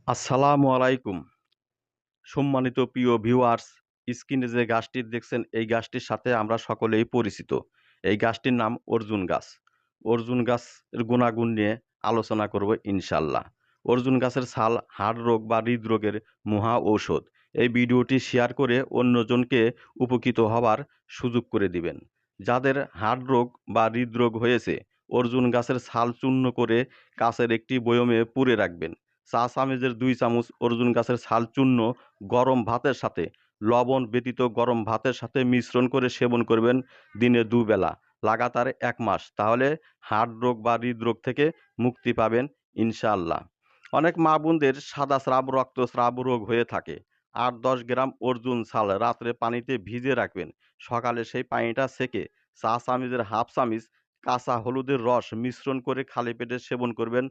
আসসালামু আলাইকুম। সম্মানিত প্রিয় ভিউয়ার্স, স্ক্রিনে যে গাছটি দেখছেন এই গাছটির সাথে আমরা সকলেই পরিচিত। এই গাছটির নাম অর্জুন গাছ। অর্জুন গাছের গুণাগুণ নিয়ে আলোচনা করব ইনশাল্লাহ। অর্জুন গাছের ছাল হাড় রোগ বা হৃদরোগের মহা ঔষধ। এই ভিডিওটি শেয়ার করে অন্যজনকে উপকৃত হবার সুযোগ করে দিবেন। যাদের হাড় রোগ বা হৃদরোগ হয়েছে, অর্জুন গাছের ছাল চূর্ণ করে কাচের একটি বয়মে পুরে রাখবেন। চা চামচের 2 চামচ অর্জুন গাছের ছাল চূর্ণ গরম ভাতের সাথে, লবণ ব্যতীত গরম ভাতের সাথে মিশ্রণ করে সেবন করবেন দিনে 2 বেলা, লাগাতার 1 মাস। তাহলে হার্ট রোগ বা হৃদরোগ থেকে মুক্তি পাবেন ইনশাআল্লাহ। অনেক মা বোনদের সাদা স্রাব, রক্তস্রাব রোগ হয়ে থাকে। 8-10 গ্রাম অর্জুন ছাল রাত্রে পানিতে ভিজে রাখবেন। সকালে সেই পানিটা ছেঁকে চা চামচের হাফ চামচ কাঁচা হলুদের রস মিশ্রণ করে খালি পেটে সেবন করবেন।